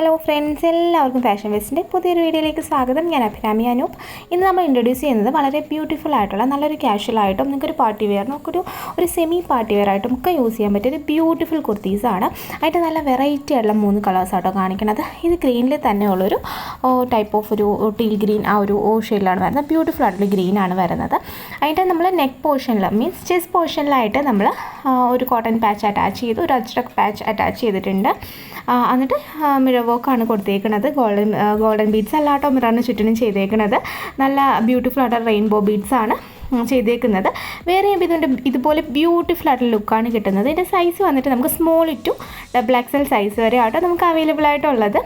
Hello friends, എല്ലാവർക്കും fashion വേസ്റ്റിൻ്റെ പുതിയൊരു വീഡിയോയിലേക്ക് സ്വാഗതം. ഞാൻ അഭിരാമി അനൂപ്. ഇന്ന് നമ്മൾ ഇൻട്രൊഡ്യൂസ് ചെയ്യുന്നത് വളരെ ബ്യൂട്ടിഫുൾ ആയിട്ടുള്ള നല്ലൊരു ക്യാഷ്വൽ ആയിട്ടും നിങ്ങൾക്കൊരു പാർട്ടി വെയർ, നമുക്കൊരു സെമി പാർട്ടി വെയർ ആയിട്ടും ഒക്കെ യൂസ് ചെയ്യാൻ പറ്റിയ ഒരു ബ്യൂട്ടിഫുൾ കുർത്തീസാണ്. അതിൻ്റെ നല്ല വെറൈറ്റി ആയിട്ടുള്ള 3 കളേഴ്സാട്ടോ കാണിക്കുന്നത്. ഇത് ഗ്രീനിൽ തന്നെ ഉള്ളൊരു ടൈപ്പ് ഓഫ് ഒരു ടീൽ ഗ്രീൻ, ആ ഒരു ഷെയ്ഡിലാണ് വരുന്നത്. ബ്യൂട്ടിഫുൾ ആയിട്ടുള്ള ഗ്രീനാണ് വരുന്നത്. അതിൻ്റെ നമ്മൾ നെക്ക് പോർഷനിൽ മീൻസ് ചെസ്റ്റ് പോർഷനിലായിട്ട് നമ്മൾ ഒരു കോട്ടൺ പാച്ച് അറ്റാച്ച് ചെയ്തു, ഒരു അജ്രക് പാച്ച് അറ്റാച്ച് ചെയ്തിട്ടുണ്ട്. എന്നിട്ട് മിറർ വർക്കാണ് കൊടുത്തേക്കുന്നത്. ഗോൾഡൻ ബീഡ്സ് അല്ലാട്ടോ മിററിന് ചുറ്റിനും ചെയ്തേക്കുന്നത്. നല്ല ബ്യൂട്ടിഫുൾ ആയിട്ടുള്ള റെയിൻബോ ബീഡ്സ് ആണ് ചെയ്തേക്കുന്നത്. വേറെ ഇതിൻ്റെ ഇതുപോലെ ബ്യൂട്ടിഫുൾ ആയിട്ടുള്ള ലുക്കാണ് കിട്ടുന്നത്. ഇതിൻ്റെ സൈസ് വന്നിട്ട് നമുക്ക് സ്മോൾ ടു XXL സൈസ് വരെ ആട്ടോ നമുക്ക് അവൈലബിൾ ആയിട്ടുള്ളത്.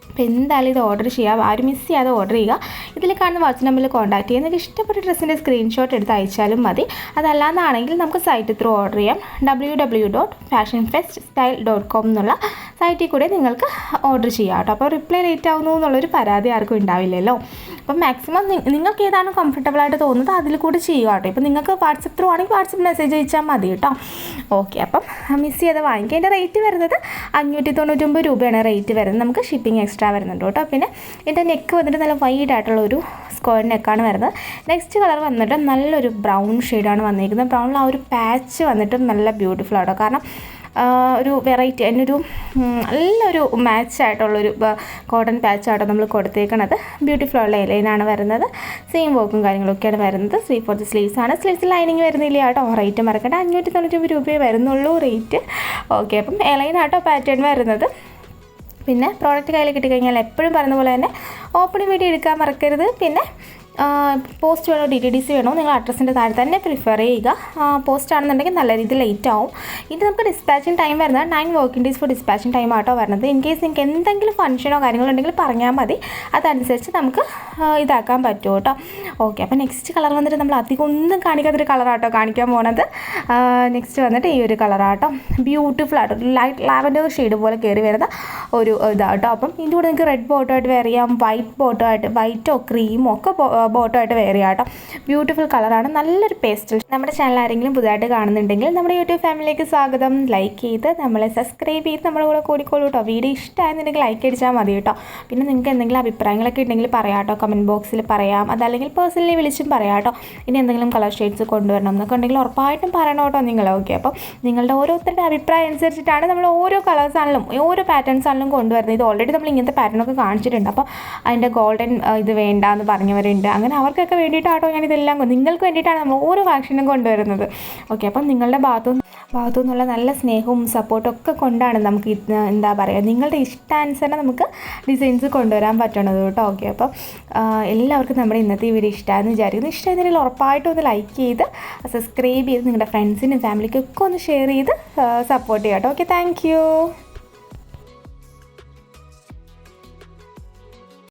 അപ്പോൾ എന്തായാലും ഇത് ഓർഡർ ചെയ്യാം, ആരും മിസ് ചെയ്യാതെ ഓർഡർ ചെയ്യുക. ഇതിൽ കാണുന്ന വാട്സ്ആപ്പ് നമ്പറിൽ കോൺടാക്ട് ചെയ്യുക. നിങ്ങൾക്ക് ഇഷ്ടപ്പെട്ട ഡ്രസ്സിൻ്റെ സ്ക്രീൻഷോട്ട് എടുത്ത് അയച്ചാലും മതി. അതല്ലാന്നാണെങ്കിൽ നമുക്ക് സൈറ്റ് ത്രൂ ഓർഡർ ചെയ്യാം. www.fashionfeststyle.com എന്നുള്ള സൈറ്റിൽ കൂടെ നിങ്ങൾക്ക് ഓർഡർ ചെയ്യാം കേട്ടോ. അപ്പോൾ റിപ്ലൈ ലേറ്റ് ആവുന്നു എന്നുള്ളൊരു പരാതി ആർക്കും ഉണ്ടാവില്ലല്ലോ. അപ്പം മാക്സിമം നിങ്ങൾക്ക് ഏതാണ് കംഫർട്ടബിൾ ആയിട്ട് തോന്നുന്നത് അതിൽ കൂടെ ചെയ്യുക കേട്ടോ. ഇപ്പോൾ നിങ്ങൾക്ക് വാട്സപ്പ് ത്രൂ ആണെങ്കിൽ വാട്സപ്പ് മെസ്സേജ് അയച്ചാൽ മതി കേട്ടോ. ഓക്കെ, അപ്പം മിസ് ചെയ്ത് വാങ്ങിക്കുക. അതിൻ്റെ റേറ്റ് വരുന്നത് 599 രൂപയാണ് റേറ്റ് വരുന്നത്. നമുക്ക് ഷിപ്പിംഗ് എക്സ്ട്രാ വരുന്നുണ്ട് കേട്ടോ. പിന്നെ ഇതിൻ്റെ നെക്ക് വന്നിട്ട് നല്ല വൈഡ് ആയിട്ടുള്ള ഒരു സ്ക്വയർ നെക്കാണ് വരുന്നത്. നെക്സ്റ്റ് കളർ വന്നിട്ട് നല്ലൊരു ബ്രൗൺ ഷെയ്ഡാണ് വന്നിരിക്കുന്നത്. ബ്രൗണിൽ ആ ഒരു പാച്ച് വന്നിട്ട് നല്ല ബ്യൂട്ടിഫുൾ ആട്ടോ. കാരണം ഒരു വെറൈറ്റി, അതിനൊരു നല്ലൊരു മാച്ചായിട്ടുള്ളൊരു കോട്ടൺ പാച്ചാട്ടോ നമ്മൾ കൊടുത്തേക്കണത്. ബ്യൂട്ടിഫുൾ ഉള്ള ലൈനാണ് വരുന്നത്. സെയിം വർക്കും കാര്യങ്ങളൊക്കെയാണ് വരുന്നത്. 3/4 സ്ലീവ്സ് ആണ്. സ്ലീവ്സ് ലൈനിങ് വരുന്നില്ല കേട്ടോ. റേറ്റ് മറക്കട്ടെ, 599 രൂപയെ വരുന്നുള്ളൂ റേറ്റ്. ഓക്കെ, അപ്പം ലൈനാട്ടോ പാറ്റേൺ വരുന്നത്. പിന്നെ പ്രോഡക്റ്റ് കയ്യിൽ കിട്ടിക്കഴിഞ്ഞാൽ എപ്പോഴും പറയുന്ന പോലെ തന്നെ ഓപ്പണിംഗ് വീഡിയോ എടുക്കാൻ മറക്കരുത്. പിന്നെ പോസ്റ്റ് വേണോ DTDC വേണോ നിങ്ങൾ അഡ്രസ്സിൻ്റെ താഴെ തന്നെ പ്രിഫർ ചെയ്യുക. പോസ്റ്റ് ആണെന്നുണ്ടെങ്കിൽ നല്ല രീതിയിൽ ലേറ്റ് ആവും. ഇത് നമുക്ക് ഡിസ്പാച്ചിങ് ടൈം വരുന്നത് 9 working days for dispatching time ആട്ടോ വരുന്നത്. ഇൻ കേസ് നിങ്ങൾക്ക് എന്തെങ്കിലും ഫംഗ്ഷനോ കാര്യങ്ങളോ ഉണ്ടെങ്കിൽ പറഞ്ഞാൽ മതി, അതനുസരിച്ച് നമുക്ക് ഇതാക്കാൻ പറ്റും കേട്ടോ. ഓക്കെ, അപ്പോൾ നെക്സ്റ്റ് കളർ വന്നിട്ട് നമ്മൾ അധികം ഒന്നും കാണിക്കാത്തൊരു കളറാട്ടോ കാണിക്കാൻ പോകുന്നത്. നെക്സ്റ്റ് വന്നിട്ട് ഈ ഒരു കളറാട്ടോ. ബ്യൂട്ടിഫുൾ ആട്ടോ, ലൈറ്റ് ലാവൻഡർ ഷെയ്ഡ് പോലെ കയറി വരുന്ന ഒരു ഇതാട്ടോ. അപ്പം ഇതിൻ്റെ കൂടെ നിങ്ങൾക്ക് റെഡ് ബോട്ടോ ആയിട്ട് വെയർ ചെയ്യാം, വൈറ്റോ ക്രീമോ ഒക്കെ ബോട്ടോ ആയിട്ട് വെയർ ചെയ്യാം കേട്ടോ. ബ്യൂട്ടിഫുൾ കളറാണ്, നല്ലൊരു പേസ്റ്റൽ. നമ്മുടെ ചാനൽ ആരെങ്കിലും പുതുതായിട്ട് കാണുന്നുണ്ടെങ്കിൽ നമ്മുടെ യൂട്യൂബ് ഫാമിലിയിലേക്ക് സ്വാഗതം. ലൈക്ക് ചെയ്ത് നമ്മളെ സബ്സ്ക്രൈബ് ചെയ്ത് നമ്മുടെ കൂടെ കൂടിക്കോളൂ കേട്ടോ. വീഡിയോ ഇഷ്ടമായെന്നുണ്ടെങ്കിൽ ലൈക്ക് അടിച്ചാൽ മതി കേട്ടോ. പിന്നെ നിങ്ങൾക്ക് എന്തെങ്കിലും അഭിപ്രായങ്ങളൊക്കെ ഉണ്ടെങ്കിൽ പറയാം കേട്ടോ, കമൻറ്റ് ബോക്സിൽ പറയാം. അതല്ലെങ്കിൽ പേഴ്സണലി വിളിച്ചും പറയാം കേട്ടോ. ഇനി എന്തെങ്കിലും കളർ ഷെയ്ഡ്സ് കൊണ്ടുവരണം എന്നൊക്കെ ഉണ്ടെങ്കിൽ ഉറപ്പായിട്ടും പറയണം കേട്ടോ നിങ്ങൾ. ഓക്കെ, അപ്പം നിങ്ങളുടെ ഓരോരുത്തരുടെ അഭിപ്രായം അനുസരിച്ചിട്ടാണ് നമ്മൾ ഓരോ കളേഴ്സ് ആണെങ്കിലും ഓരോ പാറ്റേൺസ് ആണെങ്കിലും കൊണ്ടുവരുന്നത്. ഇത് ഓൾറെഡി നമ്മൾ ഇങ്ങനത്തെ പാറ്റേണൊക്കെ കാണിച്ചിട്ടുണ്ട്. അപ്പോൾ അതിൻ്റെ ഗോൾഡൻ ഇത് വേണ്ട എന്ന് പറഞ്ഞവരുണ്ട്. അങ്ങനെ അവർക്കൊക്കെ വേണ്ടിയിട്ടാട്ടോ ഞാനിതെല്ലാം നിങ്ങൾക്ക് വേണ്ടിയിട്ടാണ് നമ്മൾ ഓരോ ഫാഷനും കൊണ്ടുവരുന്നത്. ഓക്കെ, അപ്പം നിങ്ങളുടെ ഭാഗത്തു നിന്നുള്ള നല്ല സ്നേഹവും സപ്പോർട്ടും ഒക്കെ കൊണ്ടാണ് നമുക്ക് എന്താ പറയുക, നിങ്ങളുടെ ഇഷ്ടാനുസരണം നമുക്ക് ഡിസൈൻസ് കൊണ്ടുവരാൻ പറ്റണത് കേട്ടോ. ഓക്കെ, അപ്പം എല്ലാവർക്കും നമ്മുടെ ഇന്നത്തെ ഈ വീഡിയോ ഇഷ്ടമാണെന്ന് വിചാരിക്കുന്നു. ഇഷ്ടമായിരുന്നെങ്കിൽ ഉറപ്പായിട്ടും ഒന്ന് ലൈക്ക് ചെയ്ത് സബ്സ്ക്രൈബ് ചെയ്ത് നിങ്ങളുടെ ഫ്രണ്ട്സിനും ഫാമിലിക്കും ഒക്കെ ഒന്ന് ഷെയർ ചെയ്ത് സപ്പോർട്ട് ചെയ്യാം കേട്ടോ. Okay, thank you.